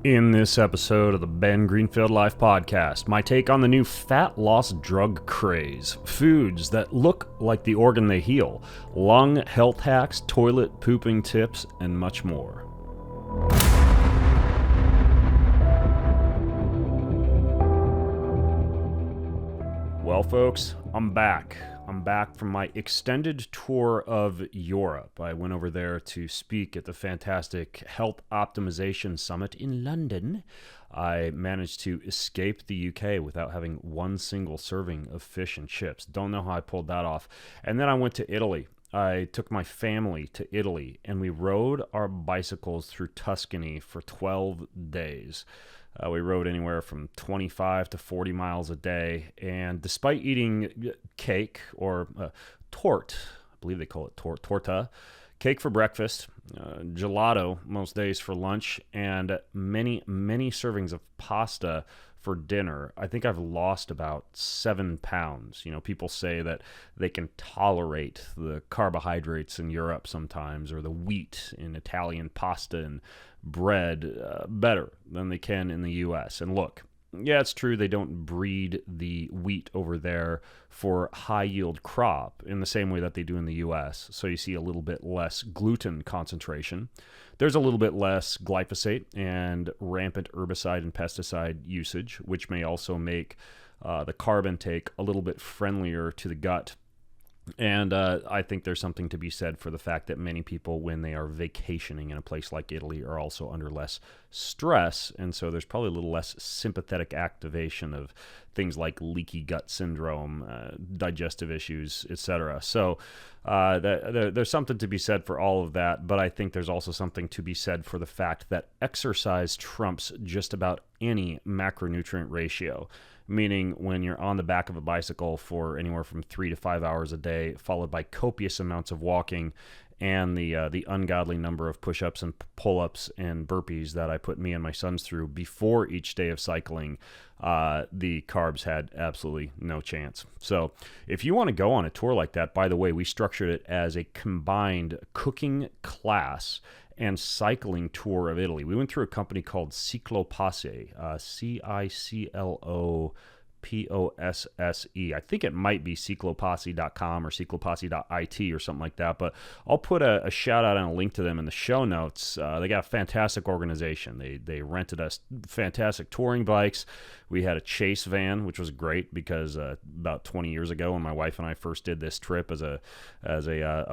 In this episode of the Ben Greenfield Life Podcast, my take on the new fat loss drug craze, foods that look like the organ they heal, lung health hacks, toilet pooping tips, and much more. Well, folks, I'm back. I'm back from my extended tour of Europe. I went over there to speak at the fantastic Health Optimization Summit in London. I managed to escape the UK without having one single serving of fish and chips. Don't know how I pulled that off. And then I went to Italy. I took my family to Italy, and we rode our bicycles through Tuscany for 12 days. We rode anywhere from 25 to 40 miles a day, and despite eating cake or torte, I believe they call it torta, cake for breakfast, gelato most days for lunch, and many servings of pasta for dinner, I think I've lost about 7 pounds. You know, people say that they can tolerate the carbohydrates in Europe sometimes, or the wheat in Italian pasta and bread better than they can in the U.S. And look, yeah, it's true they don't breed the wheat over there for high yield crop in the same way that they do in the U.S. So you see a little bit less gluten concentration. There's a little bit less glyphosate and rampant herbicide and pesticide usage, which may also make the carb intake a little bit friendlier to the gut. And I think there's something to be said for the fact that many people, when they are vacationing in a place like Italy, are also under less stress. And so there's probably a little less sympathetic activation of things like leaky gut syndrome, digestive issues, etc. So there's something to be said for all of that. But I think there's also something to be said for the fact that exercise trumps just about any macronutrient ratio. Meaning when you're on the back of a bicycle for anywhere from 3 to 5 hours a day, followed by copious amounts of walking and the ungodly number of push-ups and pull-ups and burpees that I put me and my sons through before each day of cycling, the carbs had absolutely no chance. So if you want to go on a tour like that, by the way, we structured it as a combined cooking class and cycling tour of Italy. We went through a company called Cicloposse, Cicloposse. I think it might be cicloposse.com or cicloposse.it or something like that, but I'll put a shout out and a link to them in the show notes. They got a fantastic organization. They rented us fantastic touring bikes. We had a chase van, which was great because about 20 years ago when my wife and I first did this trip as a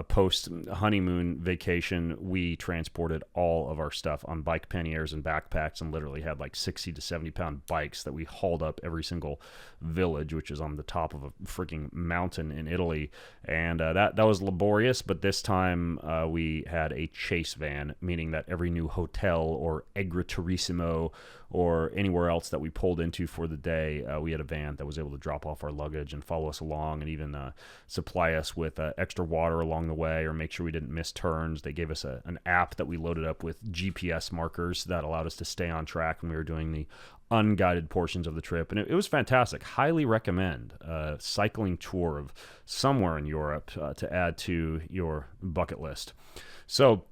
post honeymoon vacation, we transported all of our stuff on bike panniers and backpacks and literally had like 60 to 70 pound bikes that we hauled up every single village, which is on the top of a freaking mountain in Italy. And that was laborious, but this time we had a chase van, meaning that every new hotel or agriturismo or anywhere else that we pulled into for the day, we had a van that was able to drop off our luggage and follow us along and even supply us with extra water along the way or make sure we didn't miss turns. They gave us an app that we loaded up with GPS markers that allowed us to stay on track when we were doing the unguided portions of the trip. And it was fantastic. Highly recommend a cycling tour of somewhere in Europe to add to your bucket list. So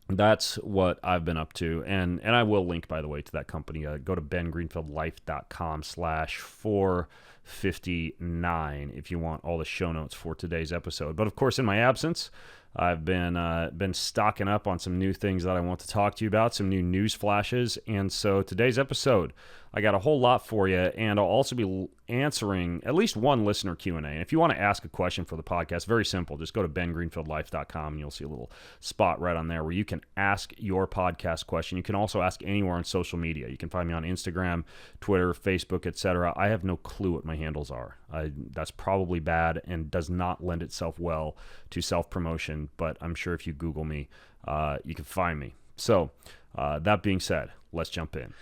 that's what I've been up to. And I will link, by the way, to that company. Go to bengreenfieldlife.com/459 if you want all the show notes for today's episode. But of course, in my absence, I've been stocking up on some new things that I want to talk to you about, some new news flashes. And so today's episode, I got a whole lot for you, and I'll also be answering at least one listener Q&A. And if you want to ask a question for the podcast, very simple. Just go to bengreenfieldlife.com, and you'll see a little spot right on there where you can ask your podcast question. You can also ask anywhere on social media. You can find me on Instagram, Twitter, Facebook, etc. I have no clue what my handles are. That's probably bad and does not lend itself well to self-promotion, but I'm sure if you Google me, you can find me. So that being said, let's jump in.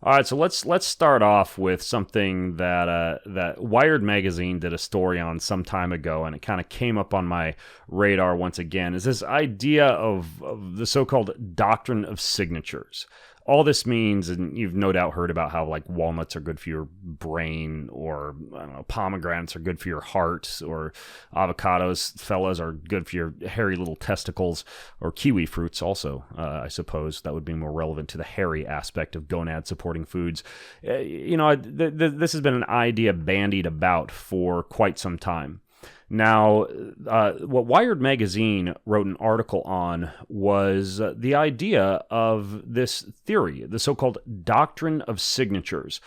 All right, so let's start off with something that Wired magazine did a story on some time ago, and it kind of came up on my radar once again. Is this idea of the so-called doctrine of signatures? all this means, and you've no doubt heard about how like walnuts are good for your brain, or I don't know, pomegranates are good for your heart, or avocados, fellas, are good for your hairy little testicles, or kiwi fruits also, I suppose that would be more relevant to the hairy aspect of gonad supporting foods. This has been an idea bandied about for quite some time. Now, what Wired Magazine wrote an article on was the idea of this theory, the so-called doctrine of signatures.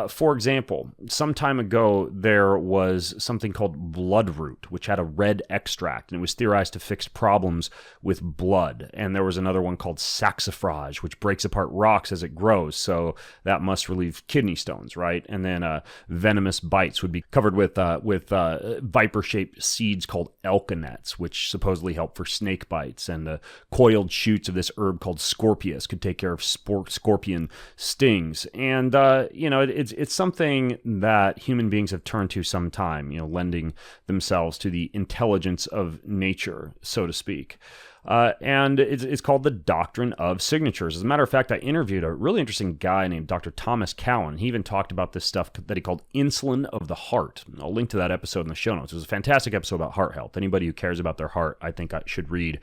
For example, some time ago, there was something called bloodroot, which had a red extract, and it was theorized to fix problems with blood. And there was another one called saxifrage, which breaks apart rocks as it grows, so that must relieve kidney stones, right? And then venomous bites would be covered with viper-shaped seeds called elkanets, which supposedly help for snake bites, and the coiled shoots of this herb called scorpius could take care of scorpion stings. And it's something that human beings have turned to some time, lending themselves to the intelligence of nature, so to speak. And it's called the doctrine of signatures. As a matter of fact, I interviewed a really interesting guy named Dr. Thomas Cowan. He even talked about this stuff that he called insulin of the heart. I'll link to that episode in the show notes. It was a fantastic episode about heart health. Anybody who cares about their heart, I think I should read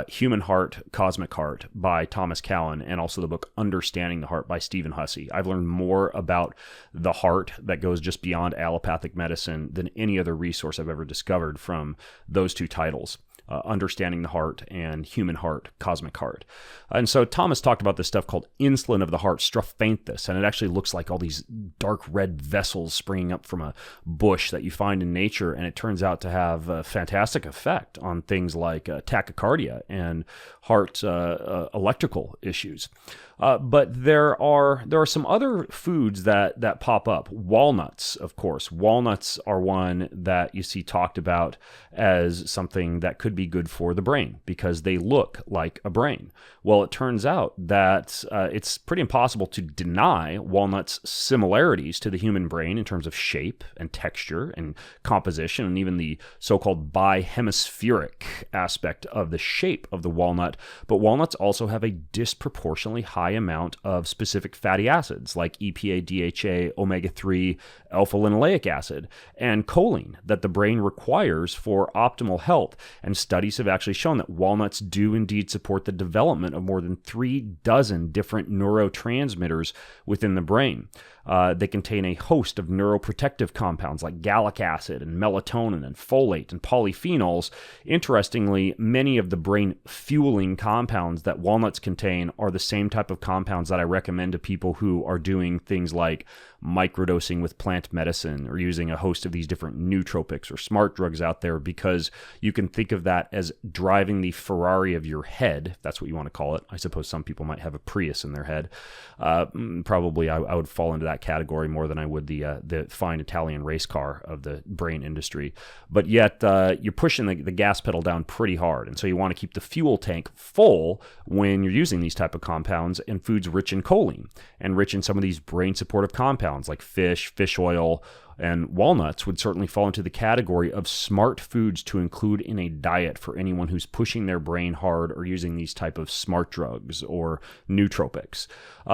Human Heart, Cosmic Heart by Thomas Cowan, and also the book Understanding the Heart by Stephen Hussey. I've learned more about the heart that goes just beyond allopathic medicine than any other resource I've ever discovered from those two titles. Understanding the Heart and Human Heart, Cosmic Heart. And so Thomas talked about this stuff called insulin of the heart, strophanthus, and it actually looks like all these dark red vessels springing up from a bush that you find in nature, and it turns out to have a fantastic effect on things like tachycardia and heart electrical issues. But there are some other foods that pop up. Walnuts, of course. Walnuts are one that you see talked about as something that could be good for the brain because they look like a brain. Well, it turns out that it's pretty impossible to deny walnuts' similarities to the human brain in terms of shape and texture and composition, and even the so-called bihemispheric aspect of the shape of the walnut. But walnuts also have a disproportionately high amount of specific fatty acids like EPA, DHA, omega-3, alpha-linoleic acid, and choline that the brain requires for optimal health. And studies have actually shown that walnuts do indeed support the development of more than 36 different neurotransmitters within the brain. They contain a host of neuroprotective compounds like gallic acid and melatonin and folate and polyphenols. Interestingly, many of the brain fueling compounds that walnuts contain are the same type of compounds that I recommend to people who are doing things like microdosing with plant medicine or using a host of these different nootropics or smart drugs out there, because you can think of that as driving the Ferrari of your head, if that's what you want to call it. I suppose some people might have a Prius in their head. Probably I would fall into that category more than I would the fine Italian race car of the brain industry. But yet you're pushing the gas pedal down pretty hard, and so you want to keep the fuel tank full when you're using these type of compounds and foods rich in choline and rich in some of these brain supportive compounds like fish oil, and walnuts would certainly fall into the category of smart foods to include in a diet for anyone who's pushing their brain hard or using these type of smart drugs or nootropics.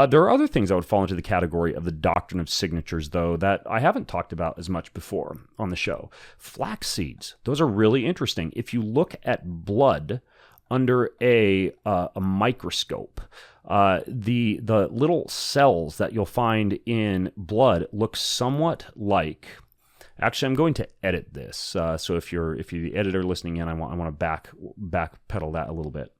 There are other things that would fall into the category of the doctrine of signatures, though, that I haven't talked about as much before on the show. Flax seeds, those are really interesting. If you look at blood under a microscope, the little cells that you'll find in blood look somewhat like. Actually, I'm going to edit this. So if you're the editor listening in, I want to backpedal that a little bit,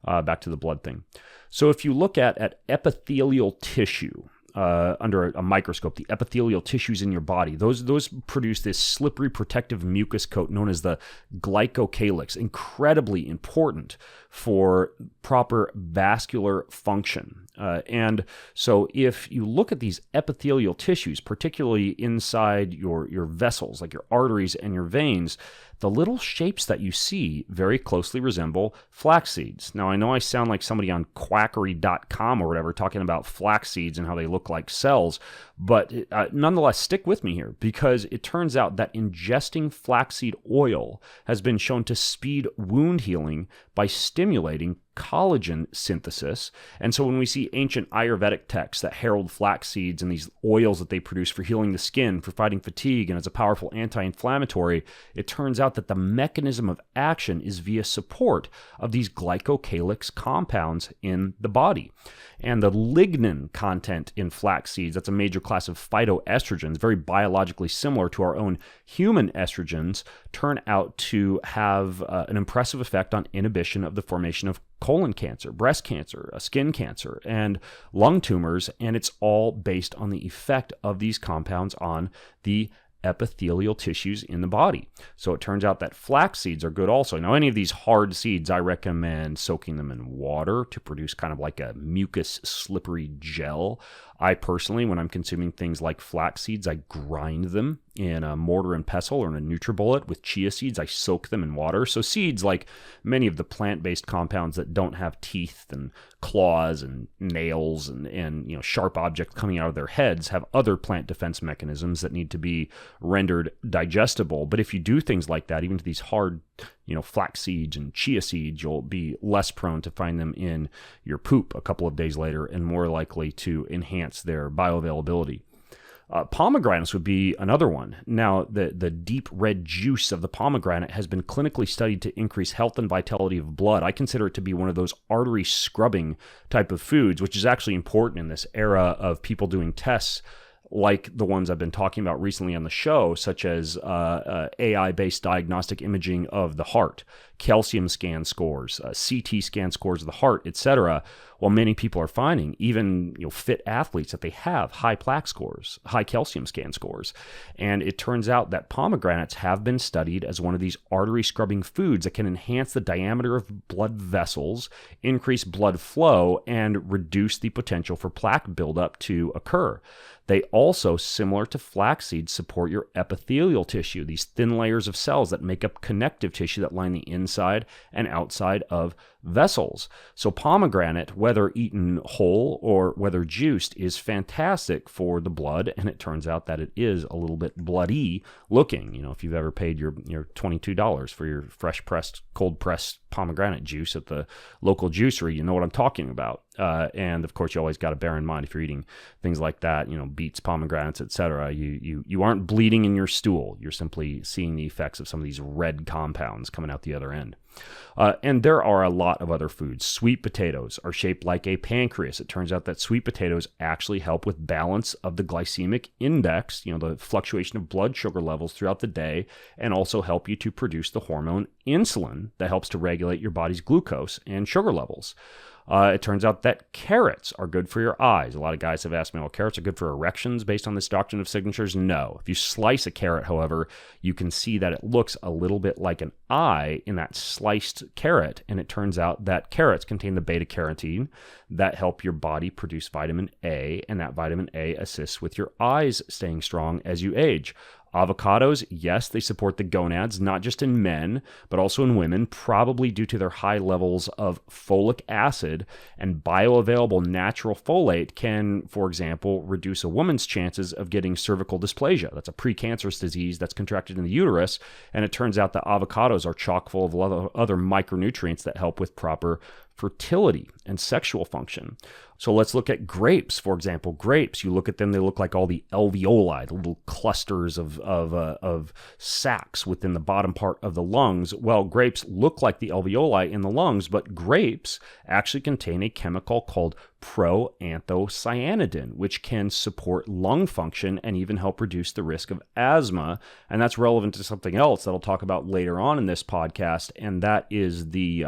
back to the blood thing. So if you look at epithelial tissue under a microscope, the epithelial tissues in your body, those produce this slippery protective mucus coat known as the glycocalyx, incredibly important for proper vascular function. And so if you look at these epithelial tissues, particularly inside your vessels, like your arteries and your veins, the little shapes that you see very closely resemble flax seeds. Now, I know I sound like somebody on quackery.com or whatever talking about flax seeds and how they look like cells, but nonetheless, stick with me here, because it turns out that ingesting flaxseed oil has been shown to speed wound healing by stimulating collagen synthesis. And so when we see ancient Ayurvedic texts that herald flax seeds and these oils that they produce for healing the skin, for fighting fatigue, and as a powerful anti-inflammatory, it turns out that the mechanism of action is via support of these glycocalyx compounds in the body. And the lignin content in flax seeds, that's a major class of phytoestrogens, very biologically similar to our own human estrogens, turn out to have an impressive effect on inhibition of the formation of colon cancer, breast cancer, skin cancer, and lung tumors, and it's all based on the effect of these compounds on the epithelial tissues in the body. So it turns out that flax seeds are good also. Now, any of these hard seeds, I recommend soaking them in water to produce kind of like a mucus slippery gel. I personally, when I'm consuming things like flax seeds, I grind them in a mortar and pestle or in a NutriBullet. With chia seeds, I soak them in water. So seeds, like many of the plant-based compounds that don't have teeth and claws and nails and sharp objects coming out of their heads, have other plant defense mechanisms that need to be rendered digestible. But if you do things like that, even to these hard flax seeds and chia seeds, you'll be less prone to find them in your poop a couple of days later and more likely to enhance their bioavailability. Pomegranates would be another one. Now, the deep red juice of the pomegranate has been clinically studied to increase health and vitality of blood. I consider it to be one of those artery scrubbing type of foods, which is actually important in this era of people doing tests like the ones I've been talking about recently on the show, such as AI-based diagnostic imaging of the heart, calcium scan scores, CT scan scores of the heart, etc. Well, many people are finding, even fit athletes, that they have high plaque scores, high calcium scan scores. And it turns out that pomegranates have been studied as one of these artery scrubbing foods that can enhance the diameter of blood vessels, increase blood flow, and reduce the potential for plaque buildup to occur. They also, similar to flax seeds, support your epithelial tissue, these thin layers of cells that make up connective tissue that line the inside and outside of vessels. So pomegranate, whether eaten whole or whether juiced, is fantastic for the blood, and it turns out that it is a little bit bloody looking. If you've ever paid your $22 for your fresh pressed, cold pressed pomegranate juice at the local juicery, you know what I'm talking about. And of course, you always got to bear in mind, if you're eating things like that, beets, pomegranates, etc., you aren't bleeding in your stool. You're simply seeing the effects of some of these red compounds coming out the other end. And there are a lot of other foods. Sweet potatoes are shaped like a pancreas. It turns out that sweet potatoes actually help with balance of the glycemic index, the fluctuation of blood sugar levels throughout the day, and also help you to produce the hormone insulin that helps to regulate your body's glucose and sugar levels. It turns out that carrots are good for your eyes. A lot of guys have asked me, well, carrots are good for erections based on this doctrine of signatures? No. If you slice a carrot, however, you can see that it looks a little bit like an eye in that sliced carrot. And it turns out that carrots contain the beta-carotene that help your body produce vitamin A, and that vitamin A assists with your eyes staying strong as you age. Avocados, yes, they support the gonads, not just in men, but also in women, probably due to their high levels of folic acid, and bioavailable natural folate can, for example, reduce a woman's chances of getting cervical dysplasia. That's a precancerous disease that's contracted in the uterus, and it turns out that avocados are chock full of other micronutrients that help with proper fertility and sexual function. So let's look at grapes, for example. Grapes, you look at them, they look like all the alveoli, the little clusters of sacs within the bottom part of the lungs. Well, grapes look like the alveoli in the lungs, but grapes actually contain a chemical called proanthocyanidin, which can support lung function and even help reduce the risk of asthma. And that's relevant to something else that I'll talk about later on in this podcast, and that is the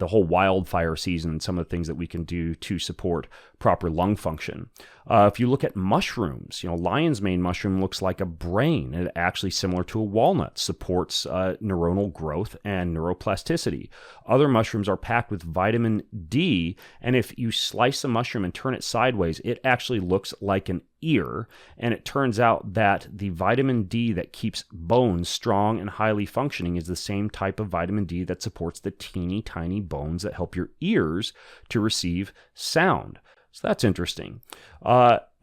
whole wildfire season and some of the things that we can do to support proper lung function. If you look at mushrooms, lion's mane mushroom looks like a brain. It actually similar to a walnut, supports neuronal growth and neuroplasticity. Other mushrooms are packed with vitamin D, and if you slice a mushroom and turn it sideways, it actually looks like an ear. And it turns out that the vitamin D that keeps bones strong and highly functioning is the same type of vitamin D that supports the teeny tiny bones that help your ears to receive sound. So that's interesting.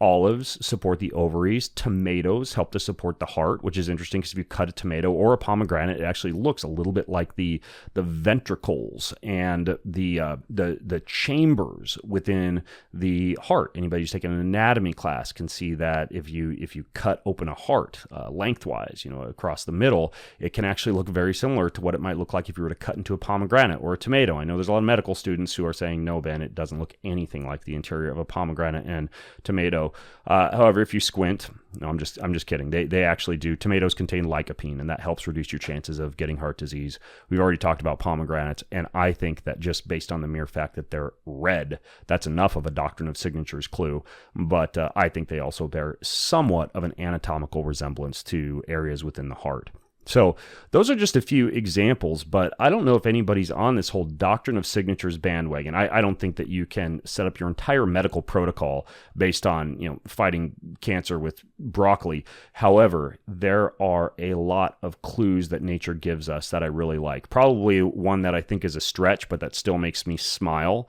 Olives support the ovaries. Tomatoes help to support the heart, which is interesting because if you cut a tomato or a pomegranate, it actually looks a little bit like the ventricles and the chambers within the heart. Anybody who's taken an anatomy class can see that if you cut open a heart lengthwise, across the middle, it can actually look very similar to what it might look like if you were to cut into a pomegranate or a tomato. I know there's a lot of medical students who are saying, no, Ben, it doesn't look anything like the interior of a pomegranate and tomato. However, if you squint, no, I'm just kidding. They actually do. Tomatoes contain lycopene, and that helps reduce your chances of getting heart disease. We've already talked about pomegranates, and I think that just based on the mere fact that they're red, that's enough of a doctrine of signatures clue. But I think they also bear somewhat of an anatomical resemblance to areas within the heart. So those are just a few examples, but I don't know if anybody's on this whole doctrine of signatures bandwagon. I don't think that you can set up your entire medical protocol based on, fighting cancer with broccoli. However, there are a lot of clues that nature gives us that I really like. Probably one that I think is a stretch, but that still makes me smile.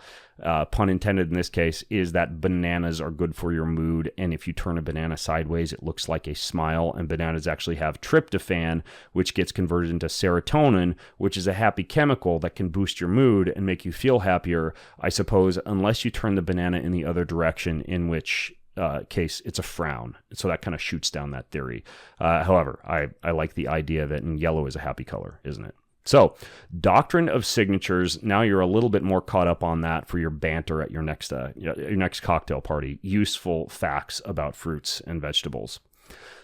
Pun intended in this case, is that bananas are good for your mood. And if you turn a banana sideways, it looks like a smile. And bananas actually have tryptophan, which gets converted into serotonin, which is a happy chemical that can boost your mood and make you feel happier, I suppose, unless you turn the banana in the other direction, in which case it's a frown. So that kind of shoots down that theory. However, I like the idea that yellow is a happy color, isn't it? So, doctrine of signatures. Now you're a little bit more caught up on that for your banter at your next cocktail party. Useful facts about fruits and vegetables.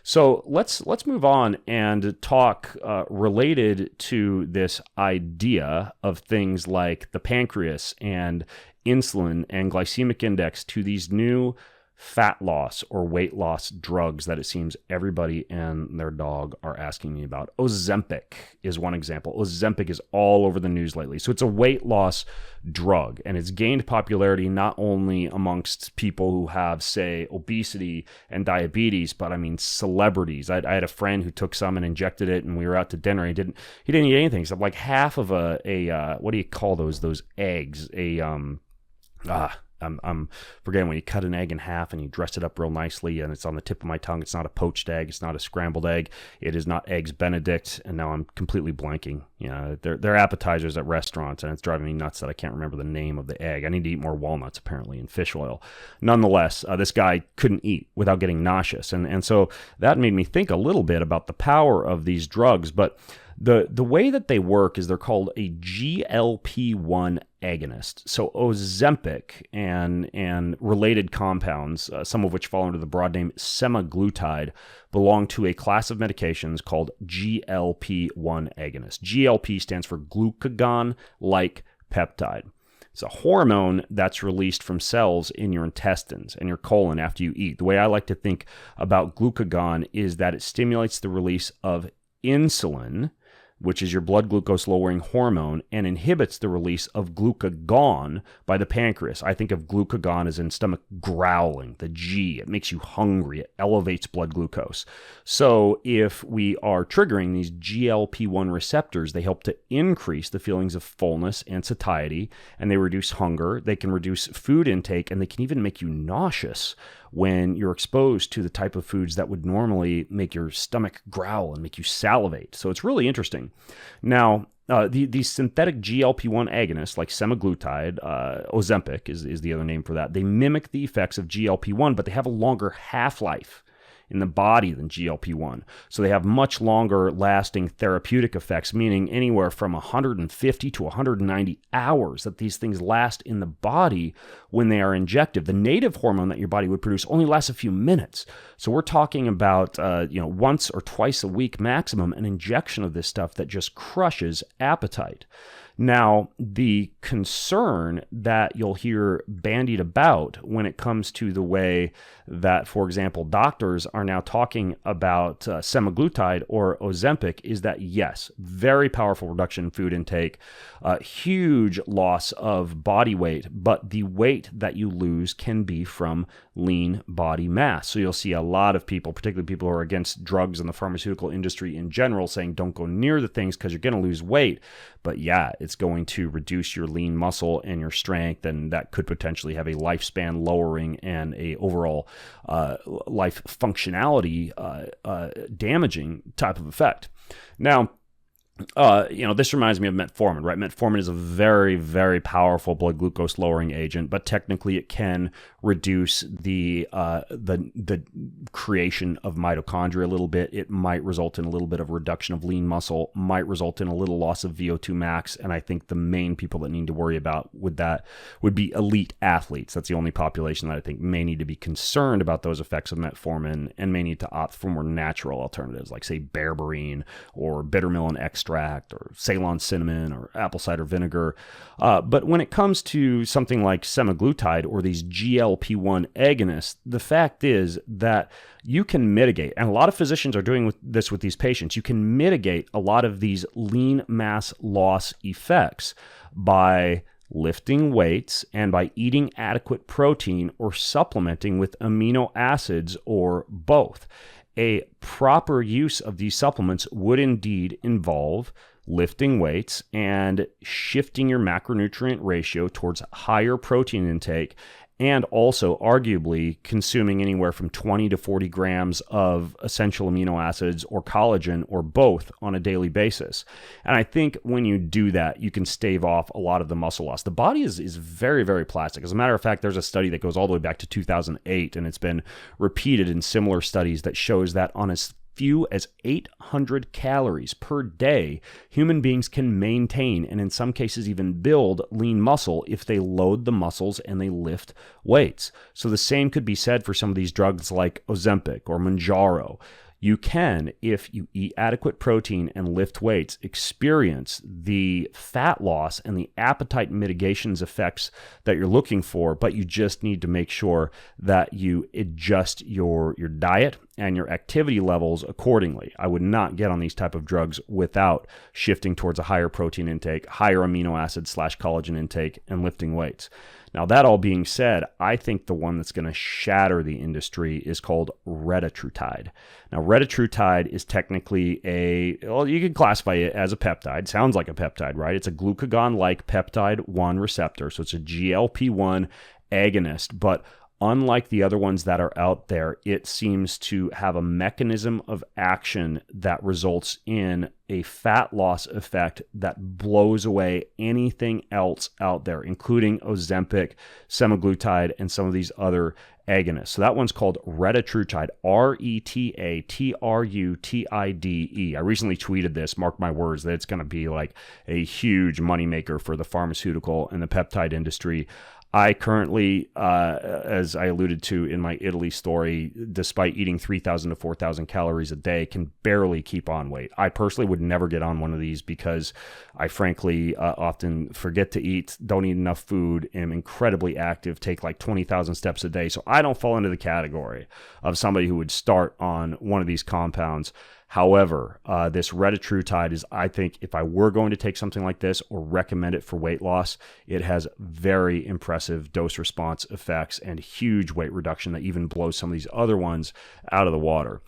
So let's move on and talk related to this idea of things like the pancreas and insulin and glycemic index to these new fat loss or weight loss drugs that it seems everybody and their dog are asking me about. Ozempic is one example. Ozempic is all over the news lately. So it's a weight loss drug, and it's gained popularity not only amongst people who have, say, obesity and diabetes, but I mean celebrities. I had a friend who took some and injected it, and we were out to dinner. He didn't eat anything except like half of a what do you call those eggs? I'm forgetting when you cut an egg in half and you dress it up real nicely, and it's on the tip of my tongue. It's not a poached egg. It's not a scrambled egg. It is not Eggs Benedict. And now I'm completely blanking. They're appetizers at restaurants, and it's driving me nuts that I can't remember the name of the egg. I need to eat more walnuts, apparently, and fish oil. Nonetheless, this guy couldn't eat without getting nauseous. And so that made me think a little bit about the power of these drugs. But the way that they work is they're called a GLP-1 agonist. So Ozempic and related compounds, some of which fall under the broad name semaglutide, belong to a class of medications called GLP-1 agonist. GLP stands for glucagon-like peptide. It's a hormone that's released from cells in your intestines and your colon after you eat. The way I like to think about glucagon is that it stimulates the release of insulin, which is your blood glucose lowering hormone, and inhibits the release of glucagon by the pancreas. I think of glucagon as in stomach growling, the G. It makes you hungry. It elevates blood glucose. So if we are triggering these GLP-1 receptors, they help to increase the feelings of fullness and satiety, and they reduce hunger. They can reduce food intake, and they can even make you nauseous when you're exposed to the type of foods that would normally make your stomach growl and make you salivate. So it's really interesting. Now, these synthetic GLP-1 agonists like semaglutide, Ozempic is the other name for that, they mimic the effects of GLP-1, but they have a longer half-life in the body than GLP-1. So they have much longer lasting therapeutic effects, meaning anywhere from 150 to 190 hours that these things last in the body when they are injected. The native hormone that your body would produce only lasts a few minutes. So we're talking about once or twice a week maximum, an injection of this stuff that just crushes appetite. Now, the concern that you'll hear bandied about when it comes to the way that, for example, doctors are now talking about semaglutide or Ozempic is that, yes, very powerful reduction in food intake, huge loss of body weight, but the weight that you lose can be from lean body mass. So you'll see a lot of people, particularly people who are against drugs and the pharmaceutical industry in general, saying don't go near the things because you're going to lose weight. But yeah, it's going to reduce your lean muscle and your strength, and that could potentially have a lifespan lowering and a overall life functionality damaging type of effect. Now, this reminds me of metformin, right? Metformin is a very, very powerful blood glucose lowering agent, but technically it can reduce the creation of mitochondria a little bit. It might result in a little bit of reduction of lean muscle, might result in a little loss of VO2 max. And I think the main people that need to worry about with that would be elite athletes. That's the only population that I think may need to be concerned about those effects of metformin and may need to opt for more natural alternatives, like say berberine or bittermelon extract or Ceylon cinnamon or apple cider vinegar. But when it comes to something like semaglutide or these GLP-1 agonists, the fact is that you can mitigate, and a lot of physicians are doing this with these patients, you can mitigate a lot of these lean mass loss effects by lifting weights and by eating adequate protein or supplementing with amino acids or both. A proper use of these supplements would indeed involve lifting weights and shifting your macronutrient ratio towards higher protein intake, and also arguably consuming anywhere from 20 to 40 grams of essential amino acids or collagen or both on a daily basis. And I think when you do that, you can stave off a lot of the muscle loss. The body is very, very plastic. As a matter of fact, there's a study that goes all the way back to 2008, and it's been repeated in similar studies that shows that on as few as 800 calories per day, human beings can maintain and in some cases even build lean muscle if they load the muscles and they lift weights. So the same could be said for some of these drugs like Ozempic or Mounjaro. You can, if you eat adequate protein and lift weights, experience the fat loss and the appetite mitigations effects that you're looking for, but you just need to make sure that you adjust your diet and your activity levels accordingly. I would not get on these type of drugs without shifting towards a higher protein intake, higher amino acid / collagen intake, and lifting weights. Now, that all being said, I think the one that's going to shatter the industry is called Retatrutide. Now, Retatrutide is technically you can classify it as a peptide. Sounds like a peptide, right? It's a glucagon-like peptide 1 receptor. So it's a GLP-1 agonist, but unlike the other ones that are out there, it seems to have a mechanism of action that results in a fat loss effect that blows away anything else out there, including Ozempic, semaglutide, and some of these other agonists. So that one's called Retatrutide, Retatrutide. I recently tweeted this, mark my words, that it's going to be like a huge moneymaker for the pharmaceutical and the peptide industry. I currently, as I alluded to in my Italy story, despite eating 3,000 to 4,000 calories a day, can barely keep on weight. I personally would never get on one of these because I frankly often forget to eat, don't eat enough food, am incredibly active, take like 20,000 steps a day. So I don't fall into the category of somebody who would start on one of these compounds. However, this Retatrutide is, I think, if I were going to take something like this or recommend it for weight loss, it has very impressive dose response effects and huge weight reduction that even blows some of these other ones out of the water.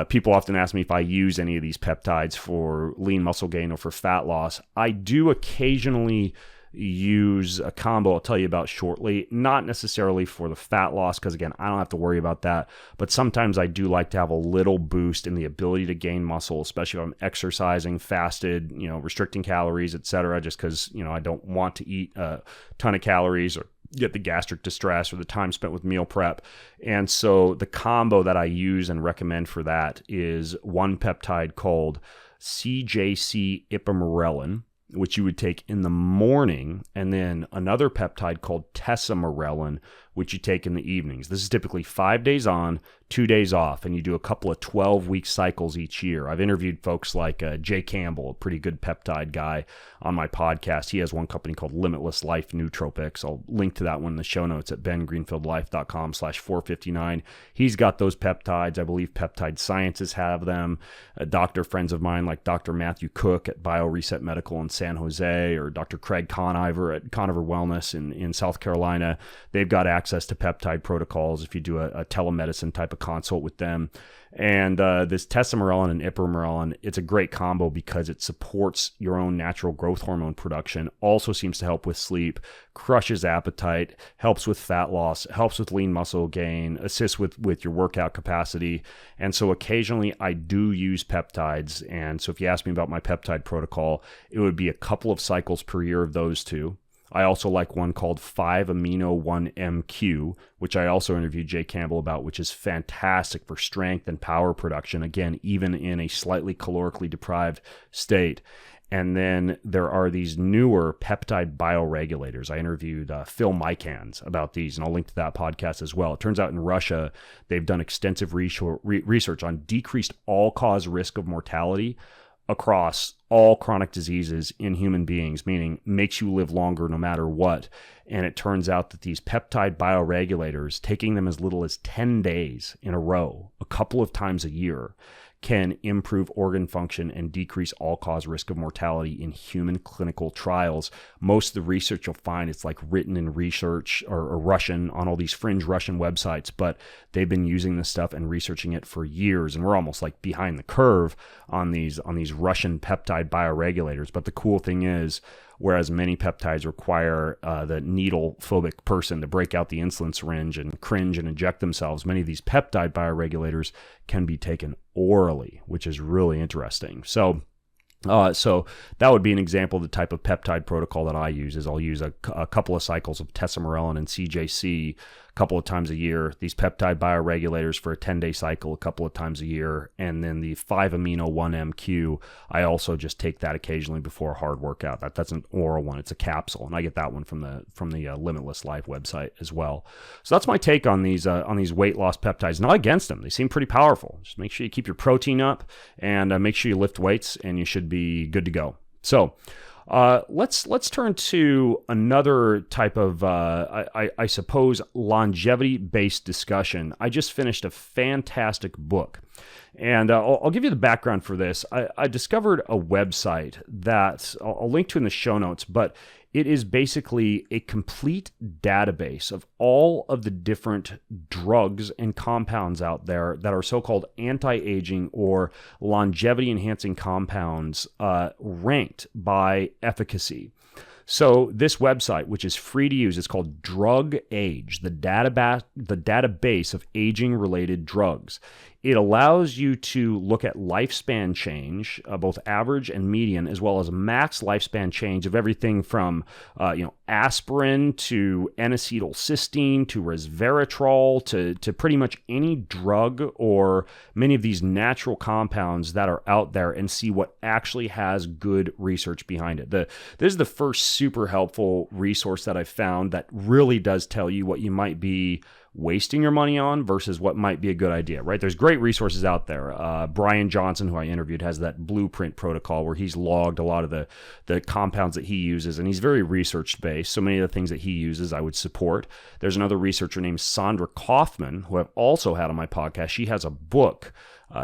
People often ask me if I use any of these peptides for lean muscle gain or for fat loss. I do occasionally use a combo I'll tell you about shortly, not necessarily for the fat loss, because again, I don't have to worry about that, but sometimes I do like to have a little boost in the ability to gain muscle, especially if I'm exercising, fasted, restricting calories, etc., just because, I don't want to eat a ton of calories or get the gastric distress or the time spent with meal prep. And so the combo that I use and recommend for that is one peptide called CJC ipamorelin, which you would take in the morning, and then another peptide called tesamorelin, which you take in the evenings. This is typically 5 days on, 2 days off, and you do a couple of 12-week cycles each year. I've interviewed folks like Jay Campbell, a pretty good peptide guy, on my podcast. He has one company called Limitless Life Nootropics. I'll link to that one in the show notes at bengreenfieldlife.com/459. He's got those peptides. I believe Peptide Sciences have them. Doctor friends of mine like Dr. Matthew Cook at BioReset Medical in San Jose, or Dr. Craig Conover at Conover Wellness in South Carolina, they've got access access to peptide protocols if you do a telemedicine type of consult with them. And this tesamorelin and ipamorelin, it's a great combo because it supports your own natural growth hormone production, also seems to help with sleep, crushes appetite, helps with fat loss, helps with lean muscle gain, assists with your workout capacity. And so occasionally I do use peptides. And so if you ask me about my peptide protocol, it would be a couple of cycles per year of those two. I also like one called 5-amino-1-MQ, which I also interviewed Jay Campbell about, which is fantastic for strength and power production, again, even in a slightly calorically deprived state. And then there are these newer peptide bioregulators. I interviewed Phil Mykans about these, and I'll link to that podcast as well. It turns out in Russia, they've done extensive research on decreased all-cause risk of mortality across all chronic diseases in human beings, meaning makes you live longer no matter what. And it turns out that these peptide bioregulators, taking them as little as 10 days in a row, a couple of times a year, can improve organ function and decrease all-cause risk of mortality in human clinical trials. Most of the research you'll find, it's like written in research or Russian on all these fringe Russian websites, but they've been using this stuff and researching it for years, and we're almost like behind the curve on these Russian peptide bioregulators. But the cool thing is, whereas many peptides require the needle-phobic person to break out the insulin syringe and cringe and inject themselves, many of these peptide bioregulators can be taken orally, which is really interesting. So that would be an example of the type of peptide protocol that I use. Is I'll use a couple of cycles of tesamorelin and CJC a couple of times a year, these peptide bioregulators for a 10-day cycle a couple of times a year, and then the 5-amino-1-MQ, I also just take that occasionally before a hard workout. That's an oral one. It's a capsule, and I get that one from the Limitless Life website as well. So that's my take on these weight loss peptides. Not against them. They seem pretty powerful. Just make sure you keep your protein up and make sure you lift weights, and you should be good to go. So let's turn to another type of, I suppose, longevity-based discussion. I just finished a fantastic book, and I'll give you the background for this. I discovered a website that I'll link to in the show notes, but it is basically a complete database of all of the different drugs and compounds out there that are so-called anti-aging or longevity-enhancing compounds ranked by efficacy. So this website, which is free to use, is called DrugAge, the database of aging-related drugs. It allows you to look at lifespan change, both average and median, as well as max lifespan change of everything from aspirin to N-acetylcysteine to resveratrol to pretty much any drug or many of these natural compounds that are out there, and see what actually has good research behind it. This is the first super helpful resource that I've found that really does tell you what you might be wasting your money on versus what might be a good idea, right? There's great resources out there. Brian Johnson, who I interviewed, has that blueprint protocol where he's logged a lot of the compounds that he uses, and he's very research-based. So many of the things that he uses I would support. There's another researcher named Sandra Kaufman, who I've also had on my podcast. She has a book.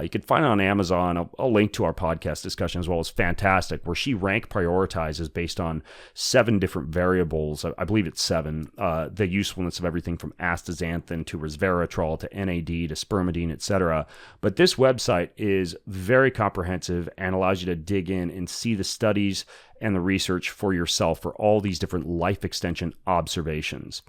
You can find it on Amazon. I'll link to our podcast discussion as well. It's fantastic, where she rank prioritizes based on 7 different variables. I believe it's 7. The usefulness of everything from astaxanthin to resveratrol to NAD to spermidine, etc. But this website is very comprehensive and allows you to dig in and see the studies and the research for yourself for all these different life extension observations.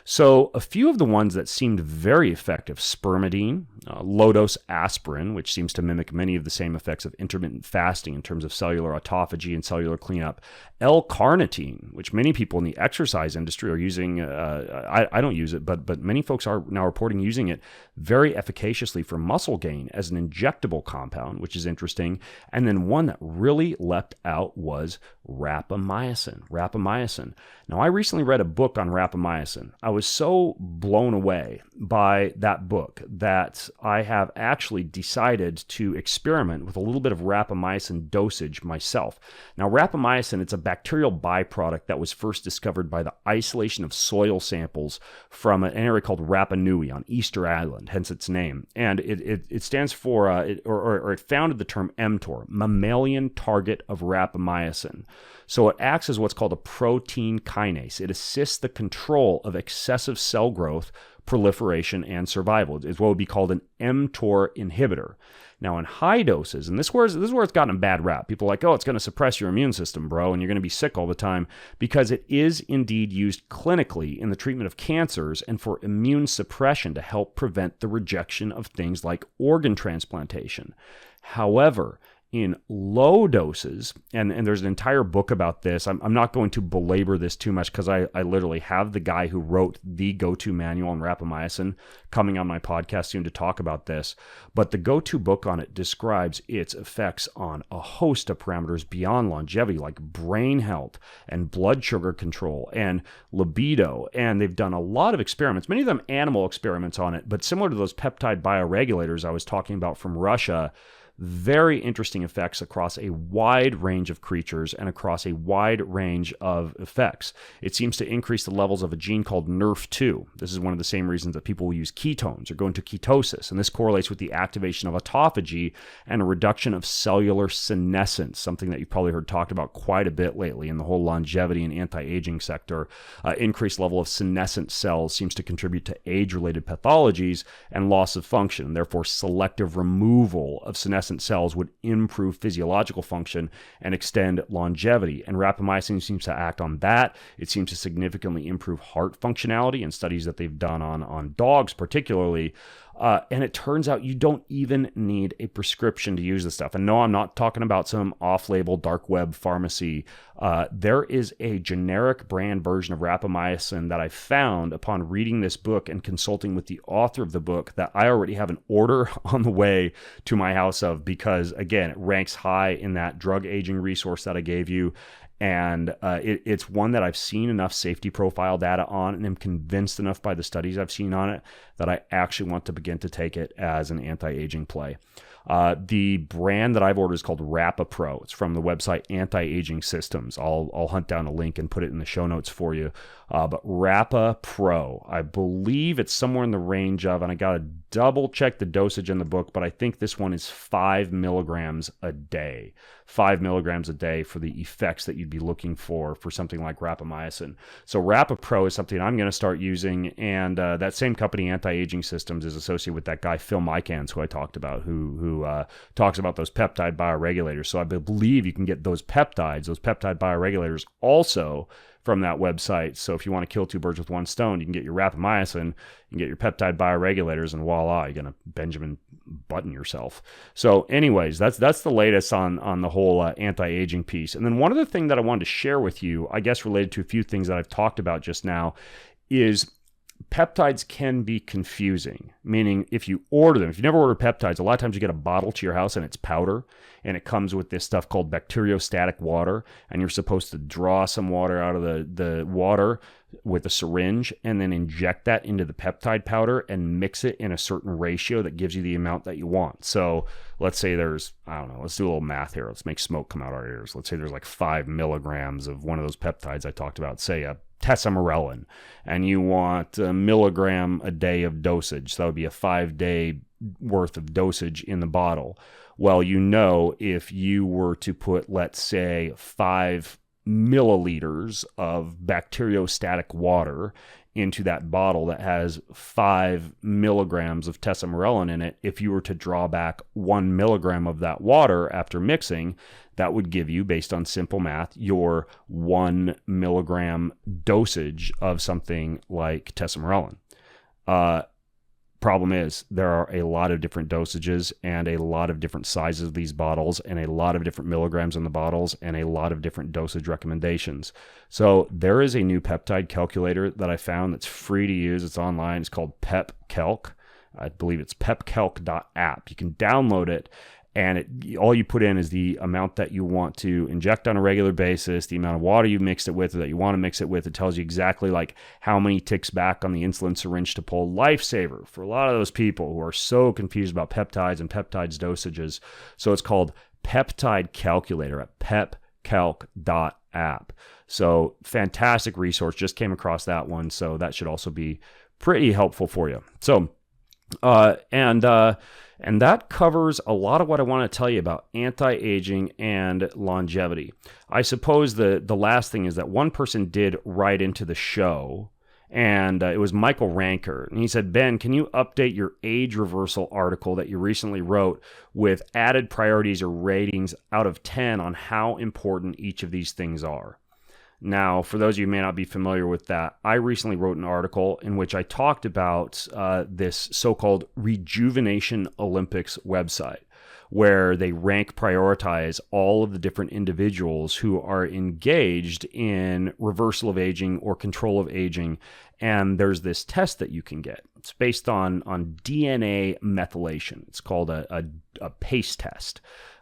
So a few of the ones that seemed very effective: spermidine, low-dose aspirin, which seems to mimic many of the same effects of intermittent fasting in terms of cellular autophagy and cellular cleanup; L-carnitine, which many people in the exercise industry are using. I don't use it, but many folks are now reporting using it very efficaciously for muscle gain as an injectable compound, which is interesting. And then one that really leapt out was rapamycin. Now, I recently read a book on rapamycin. I was so blown away by that book that I have actually decided to experiment with a little bit of rapamycin dosage myself. Now, rapamycin, it's a bacterial byproduct that was first discovered by the isolation of soil samples from an area called Rapa Nui on Easter Island, hence its name. And it stands for, it founded the term mTOR, mammalian target of rapamycin. So it acts as what's called a protein kinase. It assists the control of excessive cell growth, proliferation, and survival. It's what would be called an mTOR inhibitor. Now, in high doses, and this is where it's gotten a bad rap. People are like, oh, it's going to suppress your immune system, bro, and you're going to be sick all the time, because it is indeed used clinically in the treatment of cancers and for immune suppression to help prevent the rejection of things like organ transplantation. However, in low doses, and there's an entire book about this. I'm not going to belabor this too much because I literally have the guy who wrote the go-to manual on rapamycin coming on my podcast soon to talk about this. But the go-to book on it describes its effects on a host of parameters beyond longevity, like brain health and blood sugar control and libido. And they've done a lot of experiments, many of them animal experiments on it, but similar to those peptide bioregulators I was talking about from Russia. Very interesting effects across a wide range of creatures and across a wide range of effects. It seems to increase the levels of a gene called NRF2. This is one of the same reasons that people will use ketones or go into ketosis, and this correlates with the activation of autophagy and a reduction of cellular senescence, something that you've probably heard talked about quite a bit lately in the whole longevity and anti-aging sector. Increased level of senescent cells seems to contribute to age-related pathologies and loss of function, and therefore selective removal of senescent cells would improve physiological function and extend longevity. And rapamycin seems to act on that. It seems to significantly improve heart functionality in studies that they've done on dogs particularly. And it turns out you don't even need a prescription to use this stuff. And no, I'm not talking about some off-label dark web pharmacy. There is a generic brand version of rapamycin that I found upon reading this book and consulting with the author of the book that I already have an order on the way to my house of, because again, it ranks high in that drug aging resource that I gave you. And it's one that I've seen enough safety profile data on and am convinced enough by the studies I've seen on it that I actually want to begin to take it as an anti-aging play. The brand that I've ordered is called RapaPro. It's from the website Anti-Aging Systems. I'll hunt down a link and put it in the show notes for you. But RapaPro, I believe it's somewhere in the range of, and I got to double check the dosage in the book, but I think this one is 5 milligrams a day. 5 milligrams a day for the effects that you'd be looking for something like rapamycin. So RapaPro is something I'm going to start using, and that same company, Anti-Aging Systems, is associated with that guy Phil Mykans, who I talked about, who talks about those peptide bioregulators. So I believe you can get those peptide bioregulators also from that website. So if you want to kill two birds with one stone, you can get your rapamycin, you can get your peptide bioregulators, and voila, you're going to Benjamin Button yourself. So anyways, that's the latest on the whole anti-aging piece. And then one other thing that I wanted to share with you, I guess related to a few things that I've talked about just now, is peptides can be confusing, meaning if you order them, if you never order peptides, a lot of times you get a bottle to your house and it's powder, and it comes with this stuff called bacteriostatic water, and you're supposed to draw some water out of the water with a syringe and then inject that into the peptide powder and mix it in a certain ratio that gives you the amount that you want. So let's say there's, I don't know, let's do a little math here. Let's make smoke come out our ears. Let's say there's like 5 milligrams of one of those peptides I talked about, say a tesamorelin, and you want a milligram a day of dosage. So that would be a 5-day worth of dosage in the bottle. Well, you know, if you were to put, let's say, 5 milliliters of bacteriostatic water into that bottle that has 5 milligrams of tesamorelin in it, if you were to draw back 1 milligram of that water after mixing, that would give you, based on simple math, your 1 milligram dosage of something like tesamorelin. Problem is, there are a lot of different dosages and a lot of different sizes of these bottles and a lot of different milligrams in the bottles and a lot of different dosage recommendations. So there is a new peptide calculator that I found that's free to use. It's online. It's called PepCalc. I believe it's pepcalc.app. You can download it, and all you put in is the amount that you want to inject on a regular basis, the amount of water you mixed it with or that you want to mix it with. It tells you exactly like how many ticks back on the insulin syringe to pull. Lifesaver for a lot of those people who are so confused about peptides and peptides dosages. So it's called Peptide Calculator at pepcalc.app. So fantastic resource. Just came across that one. So that should also be pretty helpful for you. So And that covers a lot of what I want to tell you about anti-aging and longevity. I suppose the last thing is that one person did write into the show, and it was Michael Ranker. And he said, Ben, can you update your age reversal article that you recently wrote with added priorities or ratings out of 10 on how important each of these things are? Now, for those of you who may not be familiar with that, I recently wrote an article in which I talked about this so-called Rejuvenation Olympics website, where they prioritize all of the different individuals who are engaged in reversal of aging or control of aging. And there's this test that you can get. It's based on DNA methylation. It's called a PACE test.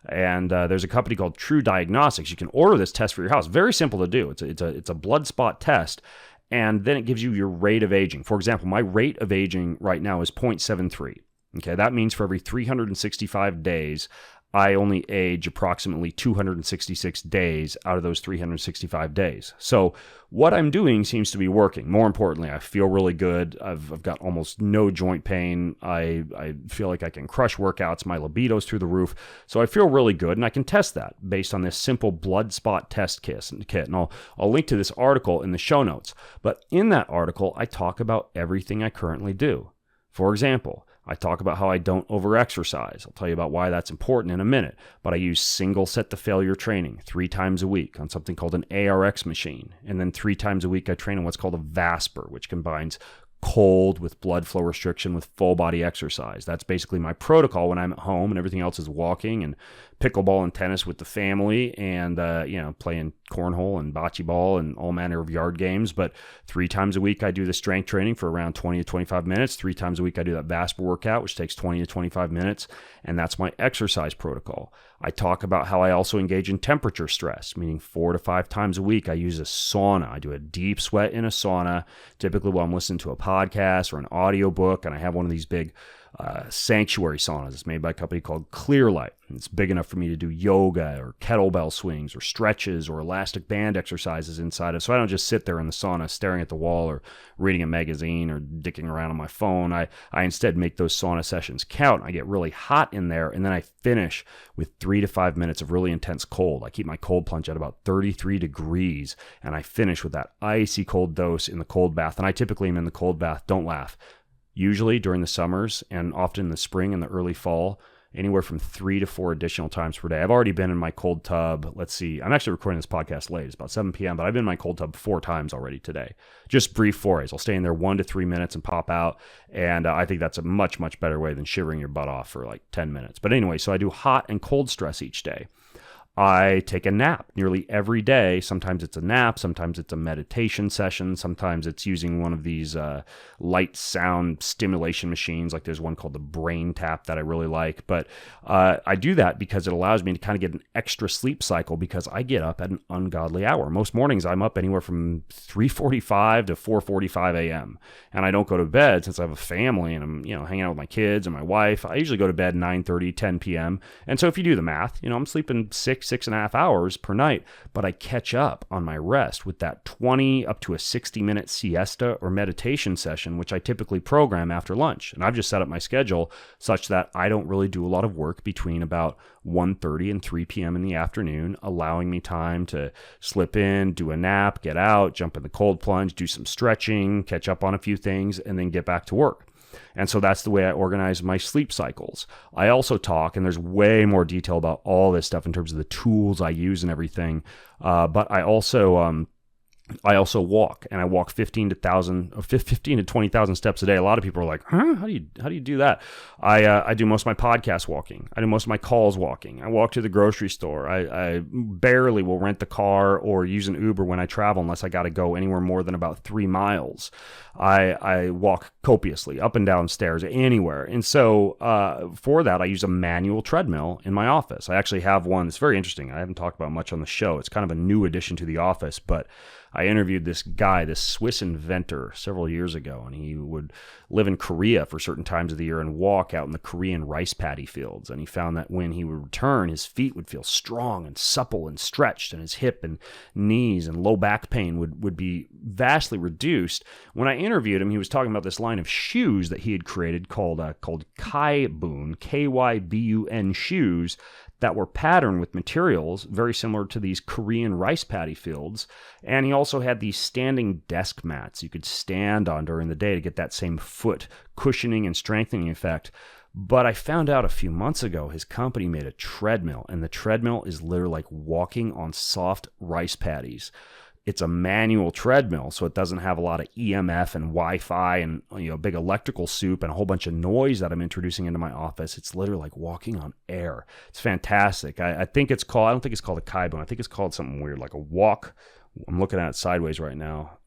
And there's a company called True Diagnostics. You can order this test for your house. Very simple to do. It's a blood spot test, and then it gives you your rate of aging. For example, my rate of aging right now is 0.73. Okay, that means for every 365 days, I only age approximately 266 days out of those 365 days. So what I'm doing seems to be working. More importantly, I feel really good. I've got almost no joint pain. I feel like I can crush workouts. My libido's through the roof. So I feel really good, and I can test that based on this simple blood spot test kit. And I'll link to this article in the show notes. But in that article, I talk about everything I currently do. For example, I talk about how I don't over-exercise. I'll tell you about why that's important in a minute. But I use single set-to-failure training 3 times a week on something called an ARX machine. And then 3 times a week I train on what's called a VASPER, which combines cold with blood flow restriction with full body exercise. That's basically my protocol when I'm at home, and everything else is walking and pickleball and tennis with the family, and playing cornhole and bocce ball and all manner of yard games. But 3 times a week I do the strength training for around 20 to 25 minutes. 3 times a week I do that VASPER workout, which takes 20 to 25 minutes, and that's my exercise protocol. I talk about how I also engage in temperature stress, meaning 4 to 5 times a week I use a sauna. I do a deep sweat in a sauna, typically while I'm listening to a podcast or an audiobook, and I have one of these big sanctuary saunas. It's made by a company called Clearlight. It's big enough for me to do yoga or kettlebell swings or stretches or elastic band exercises inside of. So I don't just sit there in the sauna staring at the wall or reading a magazine or dicking around on my phone. I instead make those sauna sessions count. I get really hot in there, and then I finish with 3 to 5 minutes of really intense cold. I keep my cold plunge at about 33 degrees, and I finish with that icy cold dose in the cold bath. And I typically am in the cold bath, don't laugh, usually during the summers and often in the spring and the early fall, anywhere from 3 to 4 additional times per day. I've already been in my cold tub. Let's see. I'm actually recording this podcast late. It's about 7 p.m., but I've been in my cold tub 4 times already today. Just brief forays. I'll stay in there 1 to 3 minutes and pop out. And I think that's a much, much better way than shivering your butt off for like 10 minutes. But anyway, so I do hot and cold stress each day. I take a nap nearly every day. Sometimes it's a nap, sometimes it's a meditation session, sometimes it's using one of these light sound stimulation machines, like there's one called the Brain Tap that I really like. But I do that because it allows me to kind of get an extra sleep cycle, because I get up at an ungodly hour. Most mornings I'm up anywhere from 3:45 to 4:45 a.m. And I don't go to bed, since I have a family and I'm hanging out with my kids and my wife. I usually go to bed 9:30, 10 p.m. And so if you do the math, I'm sleeping 6.5 hours per night, but I catch up on my rest with that 20 up to a 60-minute siesta or meditation session, which I typically program after lunch. And I've just set up my schedule such that I don't really do a lot of work between about 1:30 and 3 p.m. in the afternoon, allowing me time to slip in, do a nap, get out, jump in the cold plunge, do some stretching, catch up on a few things, and then get back to work. And so that's the way I organize my sleep cycles. I also talk, and there's way more detail about all this stuff in terms of the tools I use and everything. But I also walk, and I walk 15 to 20,000 steps a day. A lot of people are like, huh? How do you do that? I do most of my podcast walking. I do most of my calls walking. I walk to the grocery store. I barely will rent the car or use an Uber when I travel, unless I got to go anywhere more than about 3 miles. I walk copiously up and down stairs anywhere. And so for that, I use a manual treadmill in my office. I actually have one that's very interesting. I haven't talked about much on the show. It's kind of a new addition to the office, but I interviewed this guy, this Swiss inventor, several years ago, and he would live in Korea for certain times of the year and walk out in the Korean rice paddy fields. And he found that when he would return, his feet would feel strong and supple and stretched, and his hip and knees and low back pain would be vastly reduced. When I interviewed him, he was talking about this line of shoes that he had created called Kybun, Kybun shoes, that were patterned with materials very similar to these Korean rice paddy fields. And he also had these standing desk mats you could stand on during the day to get that same foot cushioning and strengthening effect. But I found out a few months ago his company made a treadmill, and the treadmill is literally like walking on soft rice paddies. It's a manual treadmill, so it doesn't have a lot of EMF and Wi-Fi and big electrical soup and a whole bunch of noise that I'm introducing into my office. It's literally like walking on air. It's fantastic. I think it's called, I don't think it's called a Kybun. I think it's called something weird, like a walk. I'm looking at it sideways right now.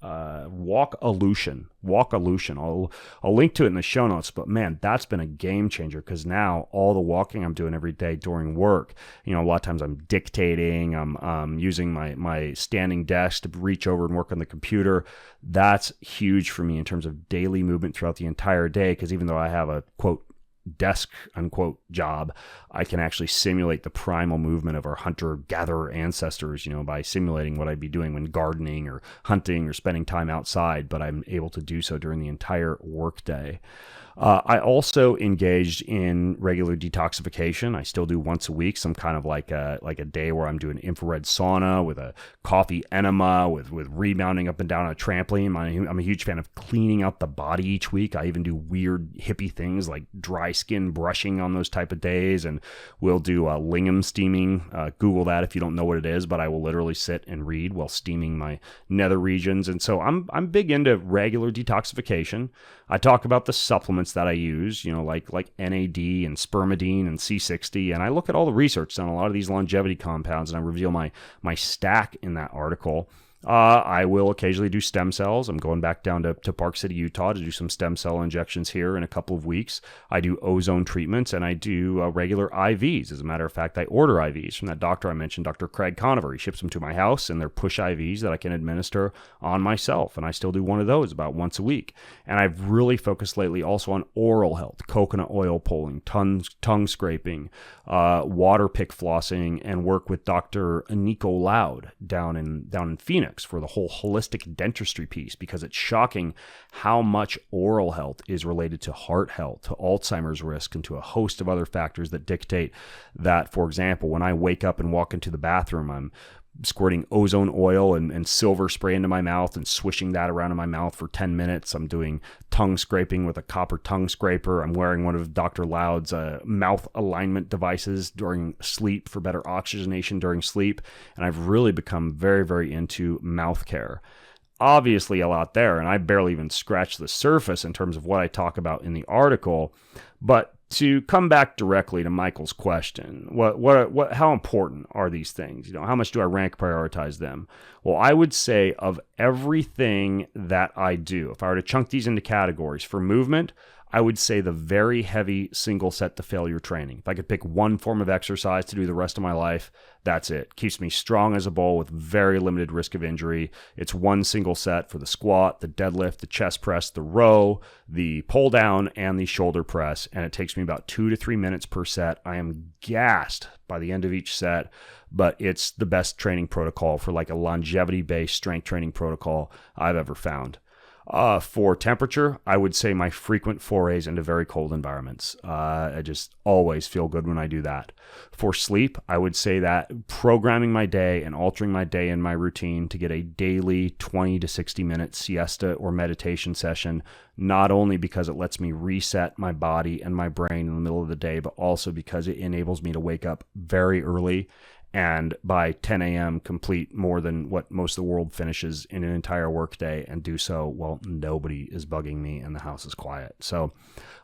Walk-olution. I'll link to it in the show notes, but man, that's been a game changer, because now all the walking I'm doing every day during work, a lot of times I'm dictating, I'm using my standing desk to reach over and work on the computer. That's huge for me in terms of daily movement throughout the entire day, because even though I have a, quote, desk, unquote, job, I can actually simulate the primal movement of our hunter-gatherer ancestors, by simulating what I'd be doing when gardening or hunting or spending time outside, but I'm able to do so during the entire workday. I also engaged in regular detoxification. I still do once a week, some kind of like a day where I'm doing infrared sauna with a coffee enema, with rebounding up and down on a trampoline. I'm a huge fan of cleaning out the body each week. I even do weird hippie things like dry skin brushing on those type of days, and we'll do lingam steaming. Google that if you don't know what it is, but I will literally sit and read while steaming my nether regions. And so I'm big into regular detoxification. I talk about the supplements that I use, like NAD and spermidine and C60, and I look at all the research on a lot of these longevity compounds, and I reveal my stack in that article. I will occasionally do stem cells. I'm going back down to Park City, Utah to do some stem cell injections here in a couple of weeks. I do ozone treatments, and I do regular IVs. As a matter of fact, I order IVs from that doctor I mentioned, Dr. Craig Conover. He ships them to my house, and they're push IVs that I can administer on myself, and I still do one of those about once a week. And I've really focused lately also on oral health, coconut oil pulling, tongue scraping, water pick flossing, and work with Dr. Nico Loud down in Phoenix for the whole holistic dentistry piece, because it's shocking how much oral health is related to heart health, to Alzheimer's risk, and to a host of other factors that dictate that. For example, when I wake up and walk into the bathroom, I'm squirting ozone oil and silver spray into my mouth and swishing that around in my mouth for 10 minutes. I'm doing tongue scraping with a copper tongue scraper. I'm wearing one of Dr. Loud's mouth alignment devices during sleep for better oxygenation during sleep. And I've really become very, very into mouth care. Obviously a lot there, and I barely even scratched the surface in terms of what I talk about in the article. But to come back directly to Michael's question, how important are these things? How much do I rank prioritize them? Well, I would say of everything that I do, if I were to chunk these into categories, for movement, I would say the very heavy single set to failure training. If I could pick one form of exercise to do the rest of my life, that's it. Keeps me strong as a bull with very limited risk of injury. It's one single set for the squat, the deadlift, the chest press, the row, the pull down, and the shoulder press. And it takes me about 2 to 3 minutes per set. I am gassed by the end of each set, but it's the best training protocol for like a longevity-based strength training protocol I've ever found. For temperature, I would say my frequent forays into very cold environments. I just always feel good when I do that. For sleep, I would say that programming my day and altering my day and my routine to get a daily 20 to 60 minute siesta or meditation session, not only because it lets me reset my body and my brain in the middle of the day, but also because it enables me to wake up very early and by 10 a.m. complete more than what most of the world finishes in an entire workday, and do so while nobody is bugging me and the house is quiet. So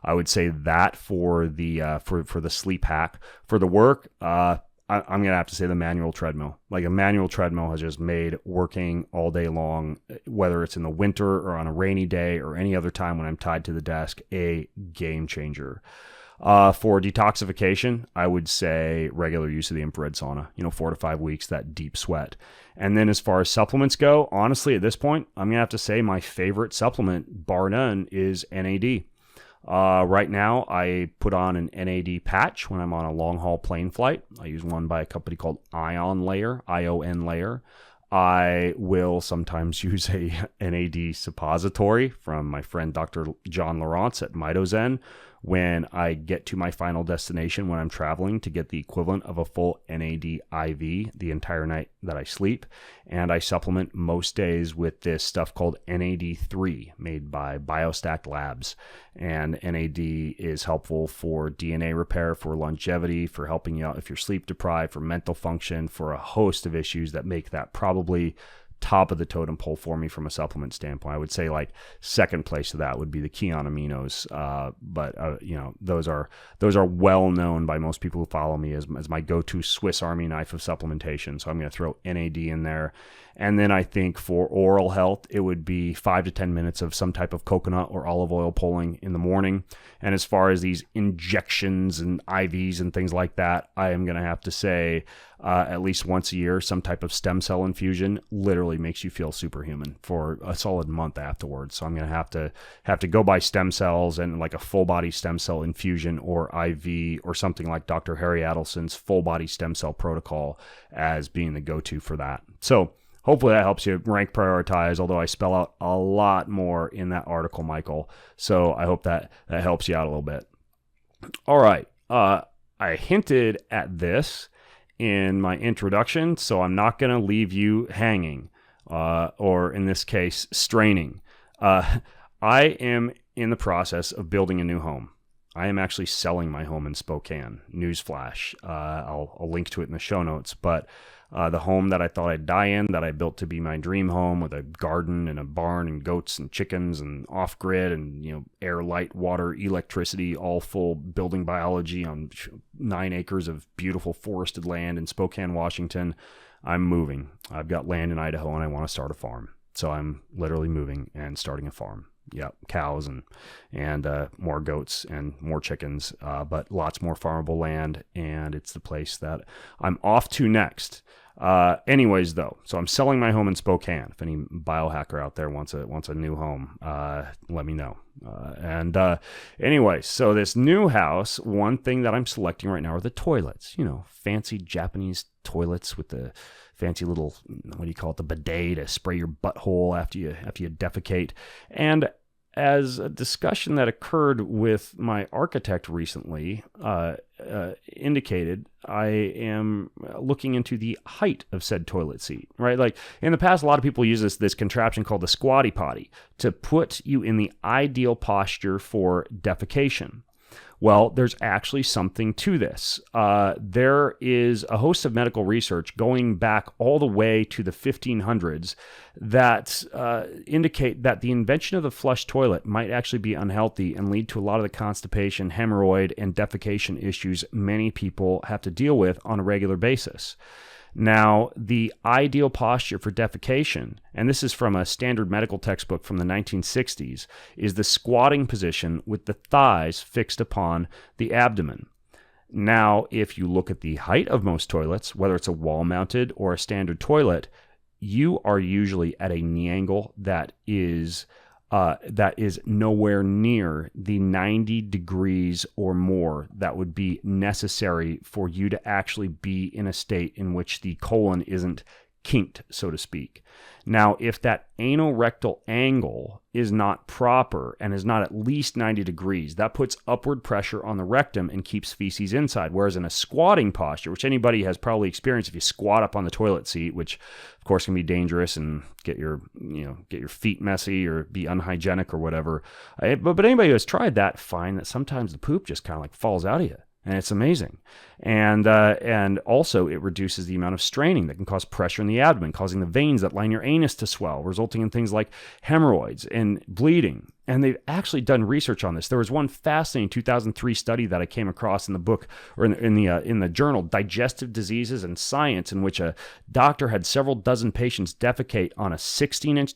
I would say that for the for the sleep hack. For the work, I'm going to have to say the manual treadmill. Like, a manual treadmill has just made working all day long, whether it's in the winter or on a rainy day or any other time when I'm tied to the desk, a game changer. For detoxification, I would say regular use of the infrared sauna, 4 to 5 weeks, that deep sweat. And then as far as supplements go, honestly, at this point, I'm going to have to say my favorite supplement, bar none, is NAD. Right now, I put on an NAD patch when I'm on a long-haul plane flight. I use one by a company called ION Layer, I-O-N Layer. I will sometimes use a NAD suppository from my friend Dr. John Lawrence at Mitozen when I get to my final destination when I'm traveling to get the equivalent of a full NAD IV the entire night that I sleep. And I supplement most days with this stuff called NAD3 made by BioStack Labs. And NAD is helpful for DNA repair, for longevity, for helping you out if you're sleep deprived, for mental function, for a host of issues that make that probably top of the totem pole for me from a supplement standpoint. I would say like second place to that would be the Kion aminos. But those are well known by most people who follow me as my go-to Swiss Army knife of supplementation. So I'm going to throw NAD in there. And then I think for oral health, it would be 5 to 10 minutes of some type of coconut or olive oil pulling in the morning. And as far as these injections and IVs and things like that, I am going to have to say at least once a year, some type of stem cell infusion literally makes you feel superhuman for a solid month afterwards. So I'm going to have to go by stem cells and like a full body stem cell infusion or IV or something like Dr. Harry Adelson's full body stem cell protocol as being the go-to for that. So hopefully that helps you rank prioritize, although I spell out a lot more in that article, Michael. So I hope that helps you out a little bit. All right. I hinted at this in my introduction, so I'm not going to leave you hanging, or in this case, straining. I am in the process of building a new home. I am actually selling my home in Spokane. Newsflash. I'll link to it in the show notes, but the home that I thought I'd die in, that I built to be my dream home with a garden and a barn and goats and chickens and off-grid and, air, light, water, electricity, all full building biology on 9 acres of beautiful forested land in Spokane, Washington. I'm moving. I've got land in Idaho and I want to start a farm. So I'm literally moving and starting a farm. Yeah, cows and more goats and more chickens, but lots more farmable land, and it's the place that I'm off to next. Anyways, though, so I'm selling my home in Spokane. If any biohacker out there wants a new home, let me know. Anyway, so this new house, one thing that I'm selecting right now are the toilets. Fancy Japanese toilets with the fancy little, the bidet to spray your butthole after you defecate. And as a discussion that occurred with my architect recently indicated, I am looking into the height of said toilet seat, right? Like in the past, a lot of people use this contraption called the squatty potty to put you in the ideal posture for defecation. Well, there's actually something to this. There is a host of medical research going back all the way to the 1500s that indicate that the invention of the flush toilet might actually be unhealthy and lead to a lot of the constipation, hemorrhoid, and defecation issues many people have to deal with on a regular basis. Now, the ideal posture for defecation, and this is from a standard medical textbook from the 1960s, is the squatting position with the thighs fixed upon the abdomen. Now, if you look at the height of most toilets, whether it's a wall-mounted or a standard toilet, you are usually at a knee angle that is nowhere near the 90 degrees or more that would be necessary for you to actually be in a state in which the colon isn't kinked, so to speak. Now, if that anorectal angle is not proper and is not at least 90 degrees, that puts upward pressure on the rectum and keeps feces inside. Whereas in a squatting posture, which anybody has probably experienced if you squat up on the toilet seat, which of course can be dangerous and get your feet messy or be unhygienic or whatever. But anybody who has tried that find that sometimes the poop just kind of like falls out of you. And it's amazing. And also it reduces the amount of straining that can cause pressure in the abdomen, causing the veins that line your anus to swell, resulting in things like hemorrhoids and bleeding. And they've actually done research on this. There was one fascinating 2003 study that I came across in the book, or in the journal Digestive Diseases and Science, in which a doctor had several dozen patients defecate on a 16-inch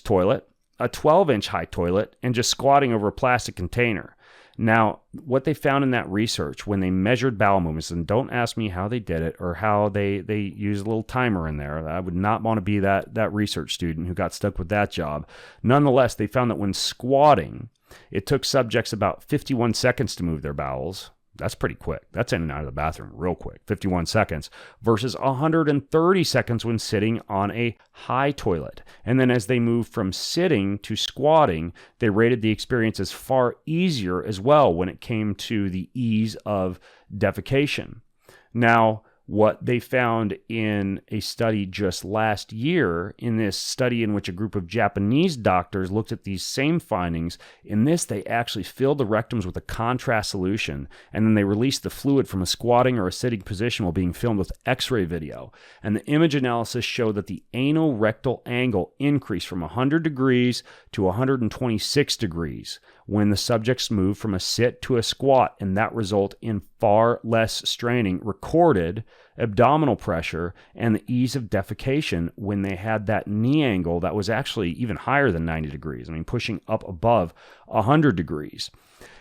toilet, a 12-inch high toilet, and just squatting over a plastic container. Now, what they found in that research when they measured bowel movements, and don't ask me how they did it or how they used a little timer in there. I would not want to be that research student who got stuck with that job. Nonetheless, they found that when squatting, it took subjects about 51 seconds to move their bowels. That's pretty quick. That's in and out of the bathroom real quick, 51 seconds, versus 130 seconds when sitting on a high toilet. And then as they moved from sitting to squatting, they rated the experience as far easier as well when it came to the ease of defecation. Now, what they found in a study just last year, in this study in which a group of Japanese doctors looked at these same findings, in this they actually filled the rectums with a contrast solution, and then they released the fluid from a squatting or a sitting position while being filmed with X-ray video. And the image analysis showed that the anal rectal angle increased from 100 degrees to 126 degrees when the subjects moved from a sit to a squat, and that result in far less straining recorded abdominal pressure and the ease of defecation when they had that knee angle that was actually even higher than 90 degrees. I mean, pushing up above 100 degrees.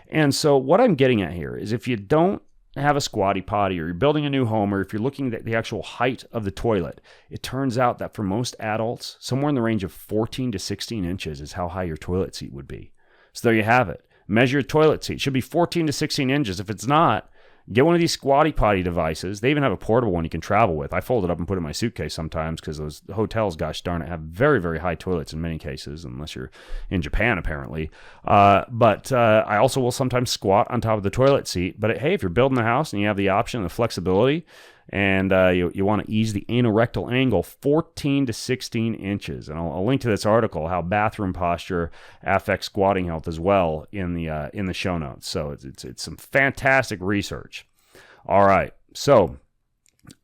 And so what I'm getting at here is if you don't have a squatty potty, or you're building a new home, or if you're looking at the actual height of the toilet, it turns out that for most adults, somewhere in the range of 14 to 16 inches is how high your toilet seat would be. So there you have it. Measure your toilet seat. It should be 14 to 16 inches. If it's not, get one of these squatty potty devices. They even have a portable one you can travel with. I fold it up and put it in my suitcase sometimes because those hotels, gosh darn it, have very, very high toilets in many cases, unless you're in Japan, apparently. But I also will sometimes squat on top of the toilet seat. But hey, if you're building a house and you have the option and the flexibility, and you want to ease the anorectal angle, 14 to 16 inches. And I'll link to this article, how bathroom posture affects squatting health as well, in the show notes. So it's some fantastic research. All right, so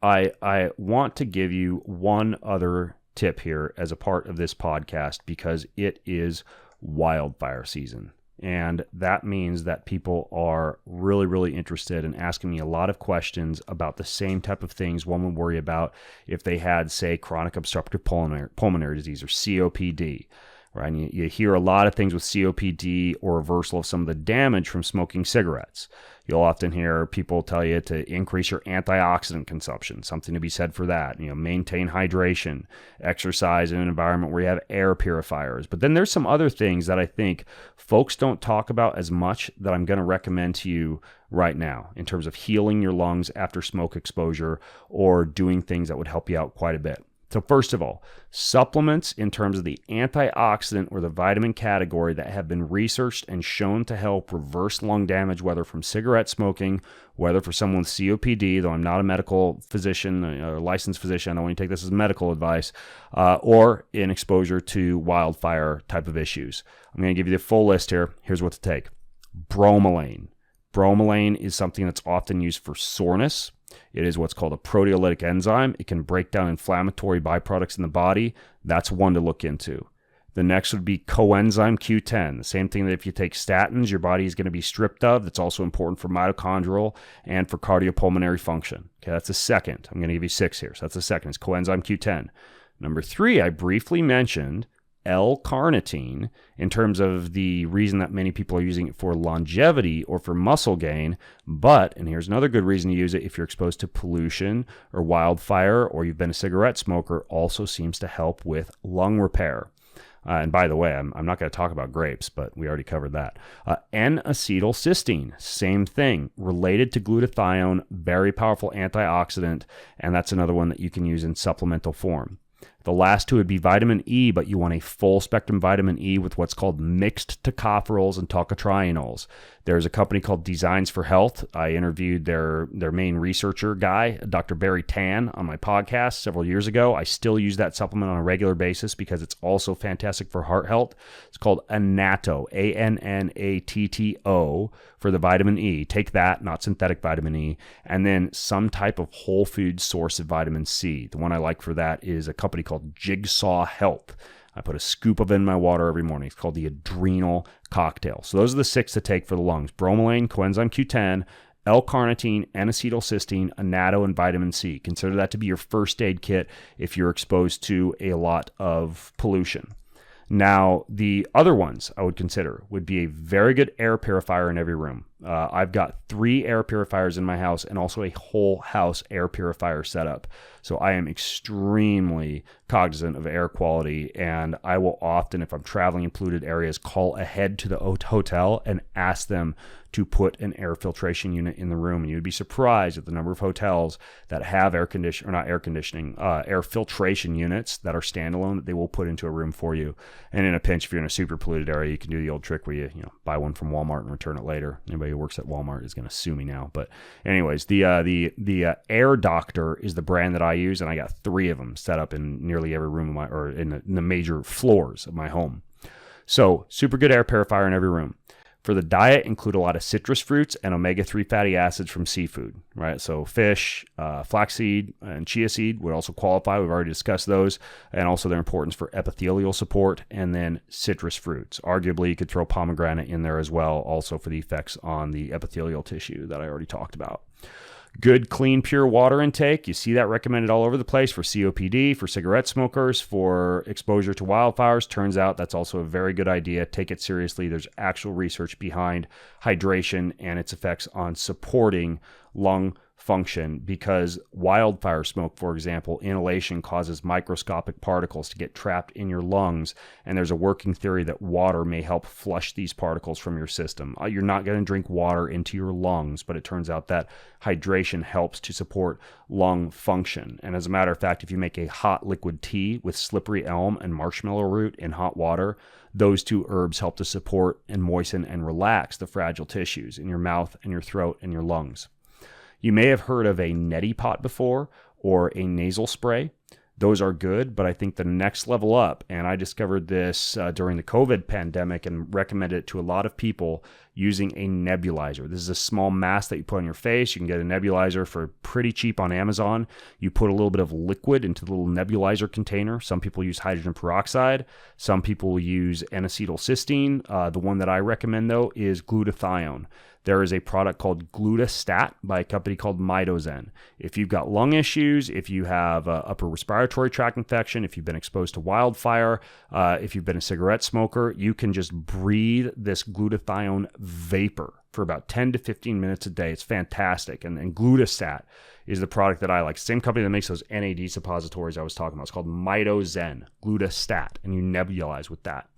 I want to give you one other tip here as a part of this podcast, because it is wildfire season. And that means that people are really, really interested in asking me a lot of questions about the same type of things one would worry about if they had, say, chronic obstructive pulmonary disease, or COPD. Right? And you hear a lot of things with COPD or reversal of some of the damage from smoking cigarettes. You'll often hear people tell you to increase your antioxidant consumption, something to be said for that. Maintain hydration, exercise in an environment where you have air purifiers. But then there's some other things that I think folks don't talk about as much that I'm going to recommend to you right now in terms of healing your lungs after smoke exposure, or doing things that would help you out quite a bit. So first of all, supplements in terms of the antioxidant or the vitamin category that have been researched and shown to help reverse lung damage, whether from cigarette smoking, whether for someone with COPD, though I'm not a medical physician, a licensed physician, I don't want to take this as medical advice, or in exposure to wildfire type of issues. I'm going to give you the full list here. Here's what to take. Bromelain. Bromelain is something that's often used for soreness. It is what's called a proteolytic enzyme. It can break down inflammatory byproducts in the body. That's one to look into. The next would be coenzyme Q10. The same thing that if you take statins, your body is going to be stripped of. That's also important for mitochondrial and for cardiopulmonary function. Okay, that's the second. I'm going to give you 6 here. So that's the second. It's coenzyme Q10. Number 3, I briefly mentioned L-carnitine in terms of the reason that many people are using it for longevity or for muscle gain. But, and here's another good reason to use it, if you're exposed to pollution or wildfire, or you've been a cigarette smoker, also seems to help with lung repair. And by the way, I'm not going to talk about grapes, but we already covered that. N-acetylcysteine, same thing, related to glutathione, very powerful antioxidant, and that's another one that you can use in supplemental form. The last two would be vitamin E, but you want a full spectrum vitamin E with what's called mixed tocopherols and tocotrienols. There's a company called Designs for Health. I interviewed their main researcher guy, Dr. Barry Tan, on my podcast several years ago. I still use that supplement on a regular basis because it's also fantastic for heart health. It's called Annatto, A-N-N-A-T-T-O, for the vitamin E. Take that, not synthetic vitamin E, and then some type of whole food source of vitamin C. The one I like for that is a company called Jigsaw Health. I put a scoop of it in my water every morning. It's called the Adrenal Cocktail. So those are the 6 to take for the lungs: bromelain, coenzyme Q10, L-carnitine, N-acetylcysteine, annatto, and vitamin C. Consider that to be your first aid kit if you're exposed to a lot of pollution. Now, the other ones I would consider would be a very good air purifier in every room. I've got 3 air purifiers in my house and also a whole house air purifier setup. So I am extremely cognizant of air quality, and I will often, if I'm traveling in polluted areas, call ahead to the hotel and ask them to put an air filtration unit in the room. And you'd be surprised at the number of hotels that have air filtration units that are standalone that they will put into a room for you. And in a pinch, if you're in a super polluted area, you can do the old trick where you buy one from Walmart and return it later. Anybody who works at Walmart is going to sue me now. But anyways, the Air Doctor is the brand that I use, and I got 3 of them set up in nearly every room of in the major floors of my home. So super good air purifier in every room. For the diet, include a lot of citrus fruits and omega-3 fatty acids from seafood, right? So fish, flaxseed, and chia seed would also qualify. We've already discussed those, and also their importance for epithelial support, and then citrus fruits. Arguably, you could throw pomegranate in there as well, also for the effects on the epithelial tissue that I already talked about. Good, clean, pure water intake. You see that recommended all over the place for COPD, for cigarette smokers, for exposure to wildfires. Turns out that's also a very good idea. Take it seriously. There's actual research behind hydration and its effects on supporting lung function, because wildfire smoke, for example, inhalation causes microscopic particles to get trapped in your lungs, and there's a working theory that water may help flush these particles from your system. You're not going to drink water into your lungs, but it turns out that hydration helps to support lung function. And as a matter of fact, if you make a hot liquid tea with slippery elm and marshmallow root in hot water, those 2 herbs help to support and moisten and relax the fragile tissues in your mouth and your throat and your lungs. You may have heard of a neti pot before, or a nasal spray. Those are good, but I think the next level up, and I discovered this during the COVID pandemic and recommended it to a lot of people, using a nebulizer. This is a small mask that you put on your face. You can get a nebulizer for pretty cheap on Amazon. You put a little bit of liquid into the little nebulizer container. Some people use hydrogen peroxide. Some people use N-acetylcysteine. The one that I recommend, though, is glutathione. There is a product called Glutastat by a company called Mitozen. If you've got lung issues, if you have upper respiratory tract infection, if you've been exposed to wildfire, if you've been a cigarette smoker, you can just breathe this glutathione vapor for about 10 to 15 minutes a day. It's fantastic. And Glutastat is the product that I like. Same company that makes those NAD suppositories I was talking about. It's called Mitozen Glutastat, and you nebulize with that.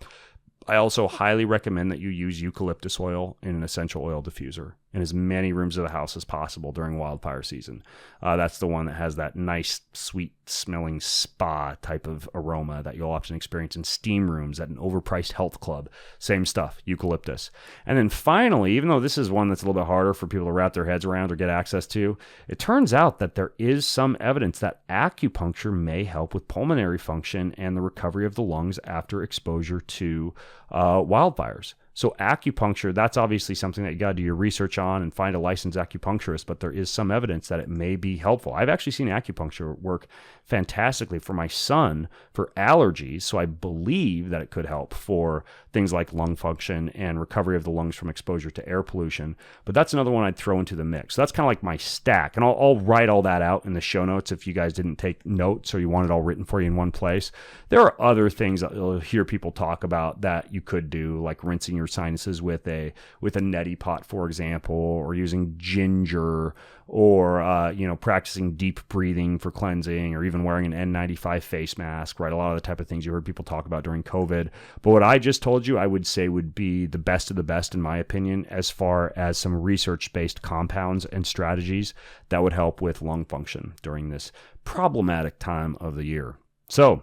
I also highly recommend that you use eucalyptus oil in an essential oil diffuser in as many rooms of the house as possible during wildfire season. That's the one that has that nice, sweet-smelling spa type of aroma that you'll often experience in steam rooms at an overpriced health club. Same stuff, eucalyptus. And then finally, even though this is one that's a little bit harder for people to wrap their heads around or get access to, it turns out that there is some evidence that acupuncture may help with pulmonary function and the recovery of the lungs after exposure to wildfires. So acupuncture, that's obviously something that you got to do your research on and find a licensed acupuncturist, but there is some evidence that it may be helpful. I've actually seen acupuncture work fantastically for my son for allergies, so I believe that it could help for things like lung function and recovery of the lungs from exposure to air pollution. But that's another one I'd throw into the mix. So that's kind of like my stack, and I'll write all that out in the show notes if you guys didn't take notes or you want it all written for you in one place. There are other things that you'll hear people talk about that you could do, like rinsing your sinuses with a neti pot, for example, or using ginger, or practicing deep breathing for cleansing, or even wearing an N95 face mask, right? A lot of the type of things you heard people talk about during COVID. But what I just told you, I would say would be the best of the best, in my opinion, as far as some research-based compounds and strategies that would help with lung function during this problematic time of the year. So,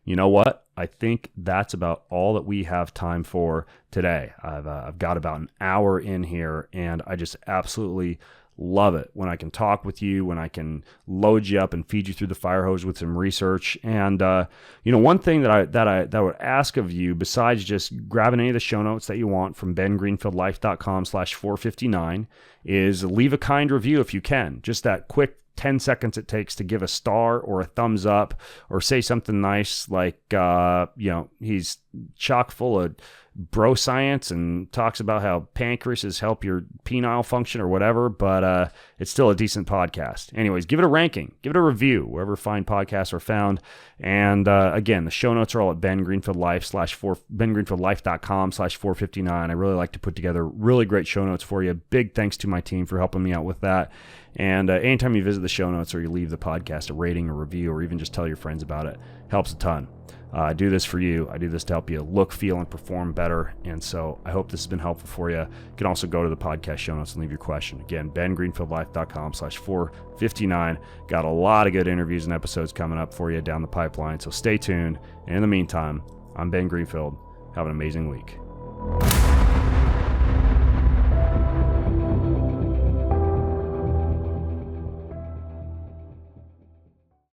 you know what? I think that's about all that we have time for today. I've got about an hour in here, and I just absolutely love it when I can talk with you, when I can load you up and feed you through the fire hose with some research. And one thing that I would ask of you, besides just grabbing any of the show notes that you want from bengreenfieldlife.com/459, is leave a kind review if you can. Just that quick 10 seconds it takes to give a star or a thumbs up, or say something nice like, he's chock full of bro science and talks about how pancreases help your penile function or whatever, but it's still a decent podcast. Anyways, give it a ranking, give it a review, wherever fine podcasts are found. And again, the show notes are all at bengreenfieldlife.com/459. I really like to put together really great show notes for you. Big thanks to my team for helping me out with that. And anytime you visit the show notes or you leave the podcast a rating, a review, or even just tell your friends about it, helps a ton. I do this for you. I do this to help you look, feel, and perform better. And so I hope this has been helpful for you. You can also go to the podcast show notes and leave your question. Again, bengreenfieldlife.com/459. Got a lot of good interviews and episodes coming up for you down the pipeline. So stay tuned. And in the meantime, I'm Ben Greenfield. Have an amazing week.